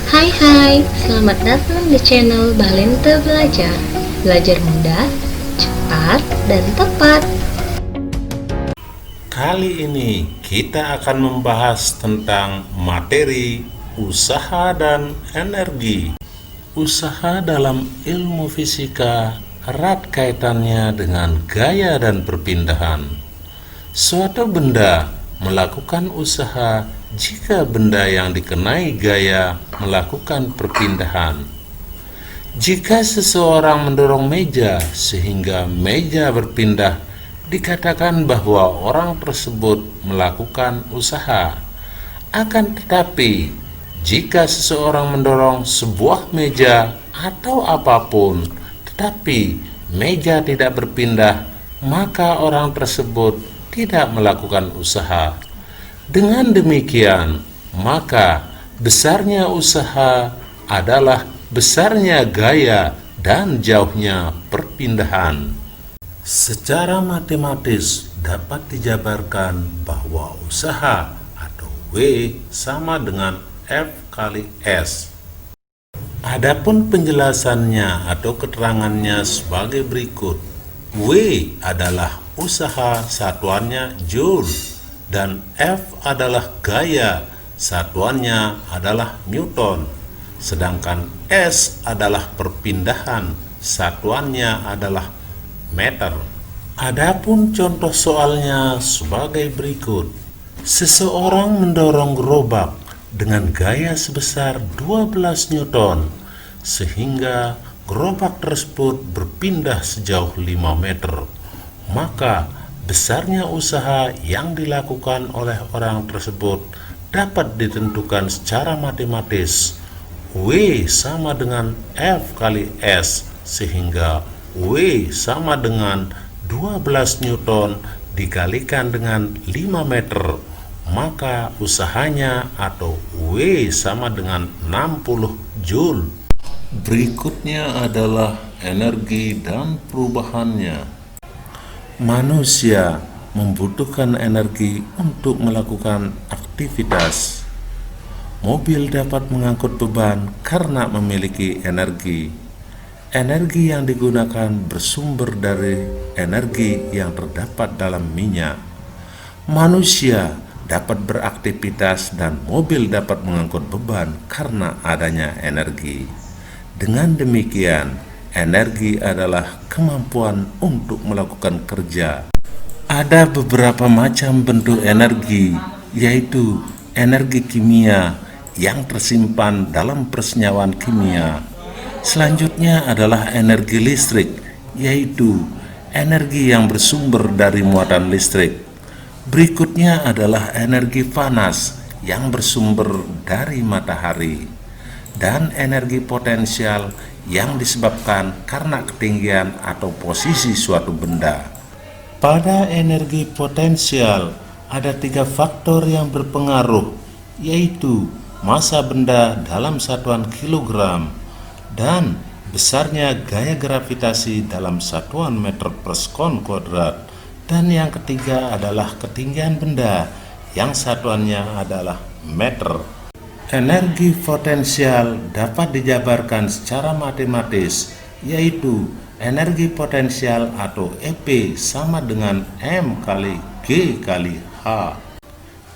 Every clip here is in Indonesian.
Hai, selamat datang di channel Balente Belajar. Belajar mudah, cepat, dan tepat. Kali ini kita akan membahas tentang materi usaha dan energi. Usaha dalam ilmu fisika erat kaitannya dengan gaya dan perpindahan. Suatu benda melakukan usaha jika benda yang dikenai gaya melakukan perpindahan. Jika seseorang mendorong meja sehingga meja berpindah, dikatakan bahwa orang tersebut melakukan usaha. Akan tetapi, jika seseorang mendorong sebuah meja atau apapun, tetapi meja tidak berpindah, maka orang tersebut tidak melakukan usaha. Dengan demikian, maka besarnya usaha adalah besarnya gaya dan jauhnya perpindahan. Secara matematis dapat dijabarkan bahwa usaha atau W sama dengan F kali S. Adapun penjelasannya atau keterangannya sebagai berikut. W adalah usaha, satuannya Joule, dan F adalah gaya, satuannya adalah Newton. Sedangkan S adalah perpindahan, satuannya adalah meter. Adapun contoh soalnya sebagai berikut. Seseorang mendorong gerobak dengan gaya sebesar 12 Newton sehingga gerobak tersebut berpindah sejauh 5 meter. Maka besarnya usaha yang dilakukan oleh orang tersebut dapat ditentukan secara matematis. W sama dengan F kali S, sehingga W sama dengan 12 Newton dikalikan dengan 5 meter, maka usahanya atau W sama dengan 60 Joule. Berikutnya adalah energi dan perubahannya. Manusia membutuhkan energi untuk melakukan aktivitas. Mobil dapat mengangkut beban karena memiliki energi. Energi yang digunakan bersumber dari energi yang terdapat dalam minyak. Manusia dapat beraktivitas dan mobil dapat mengangkut beban karena adanya energi. Dengan demikian, energi adalah kemampuan untuk melakukan kerja. Ada beberapa macam bentuk energi, yaitu energi kimia yang tersimpan dalam persenyawaan kimia. Selanjutnya adalah energi listrik, yaitu energi yang bersumber dari muatan listrik. Berikutnya adalah energi panas yang bersumber dari matahari. Dan energi potensial yang disebabkan karena ketinggian atau posisi suatu benda. Pada energi potensial ada 3 faktor yang berpengaruh, yaitu massa benda dalam satuan kilogram dan besarnya gaya gravitasi dalam satuan meter per sekon kuadrat, dan yang ketiga adalah ketinggian benda yang satuannya adalah meter. Energi potensial dapat dijabarkan secara matematis, yaitu energi potensial atau EP sama dengan M kali G kali H.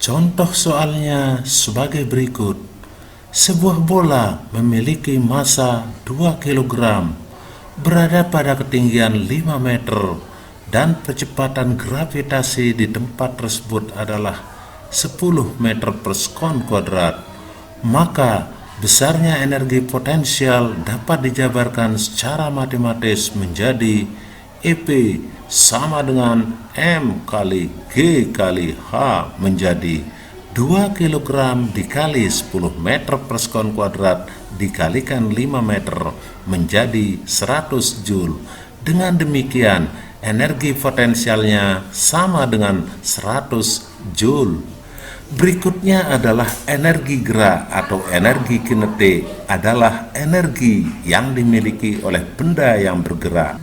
Contoh soalnya sebagai berikut. Sebuah bola memiliki massa 2 kg, berada pada ketinggian 5 meter, dan kecepatan gravitasi di tempat tersebut adalah 10 meter per sekon kuadrat. Maka besarnya energi potensial dapat dijabarkan secara matematis menjadi EP sama dengan M kali G kali H menjadi 2 kg dikali 10 meter per sekon kuadrat dikalikan 5 meter menjadi 100 Joule. Dengan demikian, energi potensialnya sama dengan 100 Joule. Berikutnya adalah energi gerak atau energi kinetik, adalah energi yang dimiliki oleh benda yang bergerak.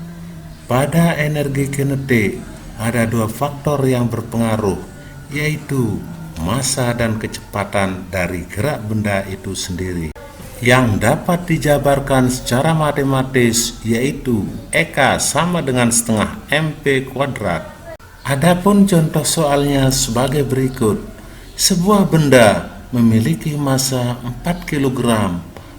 Pada energi kinetik ada 2 faktor yang berpengaruh, yaitu massa dan kecepatan dari gerak benda itu sendiri. yang dapat dijabarkan secara matematis, yaitu EK sama dengan setengah MP kuadrat. Adapun contoh soalnya sebagai berikut. Sebuah benda memiliki massa 4 kg,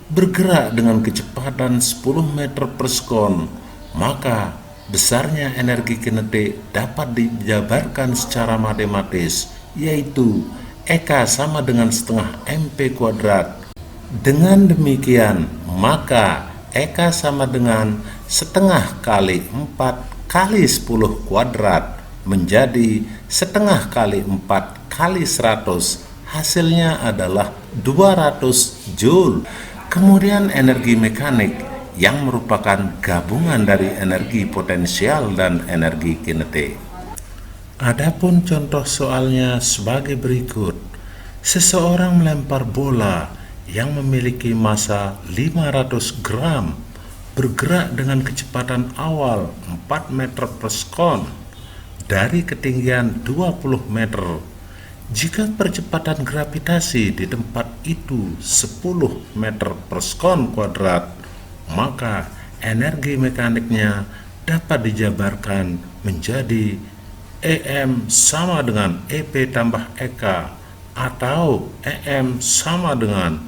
bergerak dengan kecepatan 10 meter per sekon, maka besarnya energi kinetik dapat dijabarkan secara matematis, yaitu EK sama dengan setengah MP kuadrat. Dengan demikian, maka EK sama dengan setengah kali 4 kali 10 kuadrat menjadi setengah kali 4 kali 100. Hasilnya adalah 200 Joule. Kemudian energi mekanik yang merupakan gabungan dari energi potensial dan energi kinetik. Adapun contoh soalnya sebagai berikut. Seseorang melempar bola yang memiliki massa 500 gram, bergerak dengan kecepatan awal 4 meter per sekon dari ketinggian 20 meter. Jika percepatan gravitasi di tempat itu 10 meter per sekon kuadrat, maka energi mekaniknya dapat dijabarkan menjadi EM sama dengan EP tambah EK, atau EM sama dengan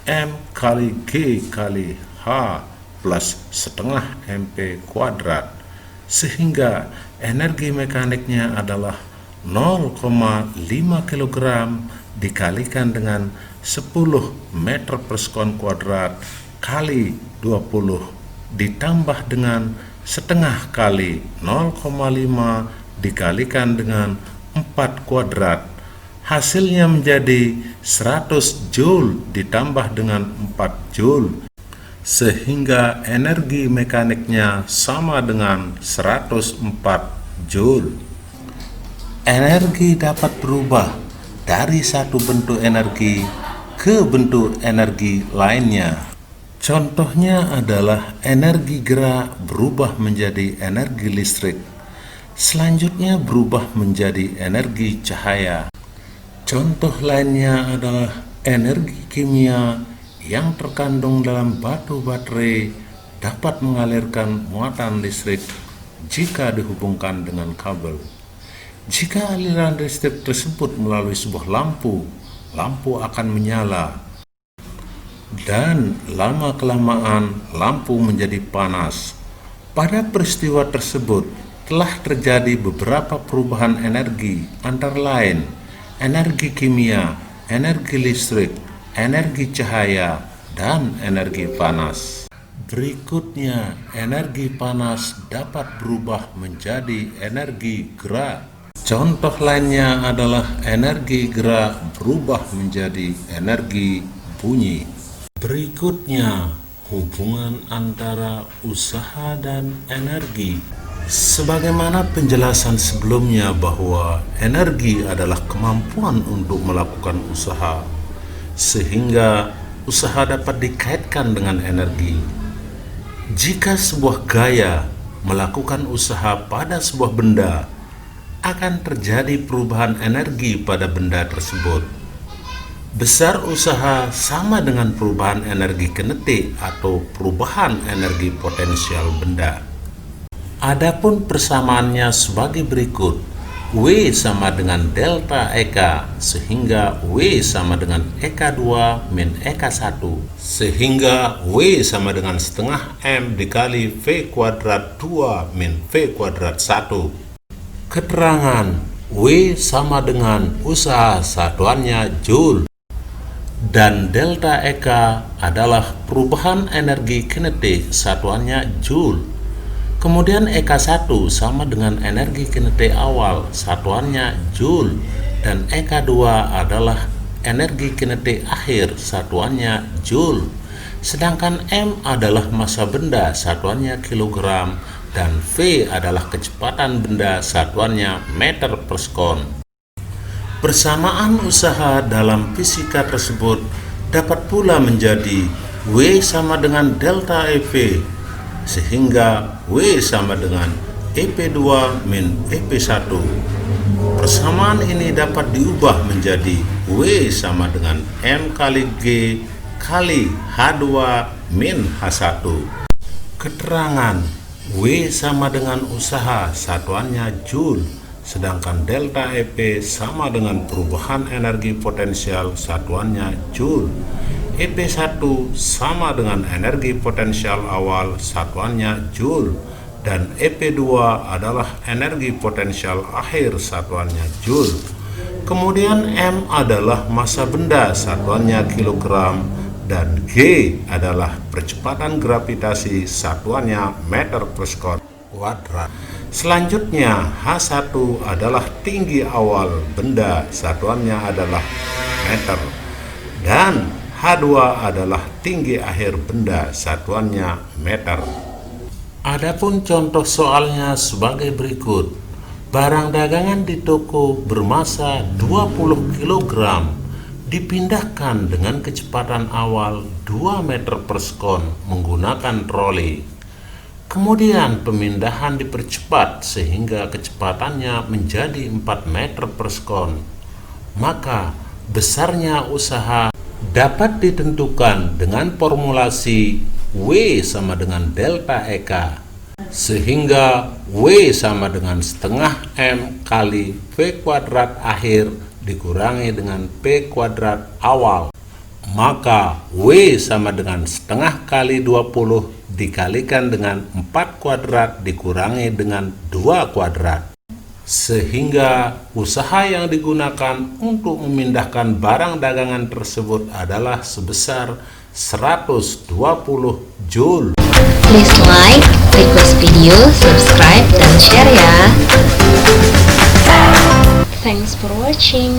M kali G kali H plus setengah MP kuadrat, sehingga energi mekaniknya adalah 0,5 kg dikalikan dengan 10 meter per sekon kuadrat kali 20 ditambah dengan setengah kali 0,5 dikalikan dengan 4 kuadrat. Hasilnya menjadi 100 Joule ditambah dengan 4 Joule, sehingga energi mekaniknya sama dengan 104 Joule. Energi dapat berubah dari satu bentuk energi ke bentuk energi lainnya. Contohnya adalah energi gerak berubah menjadi energi listrik, selanjutnya berubah menjadi energi cahaya. Contoh lainnya adalah energi kimia yang terkandung dalam batu baterai dapat mengalirkan muatan listrik jika dihubungkan dengan kabel. Jika aliran listrik tersebut melalui sebuah lampu, lampu akan menyala dan lama-kelamaan lampu menjadi panas. Pada peristiwa tersebut telah terjadi beberapa perubahan energi, antara lain energi kimia, energi listrik, energi cahaya, dan energi panas. Berikutnya, energi panas dapat berubah menjadi energi gerak. Contoh lainnya adalah energi gerak berubah menjadi energi bunyi. Berikutnya, hubungan antara usaha dan energi. Sebagaimana penjelasan sebelumnya bahwa energi adalah kemampuan untuk melakukan usaha, sehingga usaha dapat dikaitkan dengan energi. Jika sebuah gaya melakukan usaha pada sebuah benda, akan terjadi perubahan energi pada benda tersebut. Besar usaha sama dengan perubahan energi kinetik atau perubahan energi potensial benda. Adapun persamaannya sebagai berikut. W sama dengan delta EK, sehingga W sama dengan EK2 min EK1, sehingga W sama dengan setengah M dikali V kuadrat 2 min V kuadrat 1. Keterangan W sama dengan usaha satuannya Joule, dan delta EK adalah perubahan energi kinetik satuannya Joule. Kemudian EK1 sama dengan energi kinetik awal satuannya Joule, dan EK2 adalah energi kinetik akhir satuannya Joule. Sedangkan M adalah massa benda satuannya kilogram, dan V adalah kecepatan benda satuannya meter per sekon. Persamaan usaha dalam fisika tersebut dapat pula menjadi W sama dengan delta EV, sehingga W sama dengan EP2 min EP1. Persamaan ini dapat diubah menjadi W sama dengan M kali G kali H2 min H1. Keterangan W sama dengan usaha, satuannya Joule, sedangkan delta EP sama dengan perubahan energi potensial, satuannya Joule. EP1 sama dengan energi potensial awal, satuannya Joule, dan EP2 adalah energi potensial akhir, satuannya Joule. Kemudian M adalah massa benda, satuannya kilogram, dan G adalah percepatan gravitasi, satuannya meter per sekon kuadrat. Selanjutnya H1 adalah tinggi awal benda, satuannya adalah meter, dan H2 adalah tinggi akhir benda, satuannya meter. Adapun contoh soalnya sebagai berikut. Barang dagangan di toko bermassa 20 kg dipindahkan dengan kecepatan awal 2 meter per sekon menggunakan troli. Kemudian pemindahan dipercepat sehingga kecepatannya menjadi 4 meter per sekon. Maka besarnya usaha dapat ditentukan dengan formulasi W sama dengan delta EK, sehingga W sama dengan setengah M kali V kuadrat akhir dikurangi dengan P kuadrat awal. Maka W sama dengan setengah kali 20 dikalikan dengan 4 kuadrat dikurangi dengan 2 kuadrat. Sehingga usaha yang digunakan untuk memindahkan barang dagangan tersebut adalah sebesar 120 Joule. Please like, request video, subscribe, dan share ya. Thanks for watching.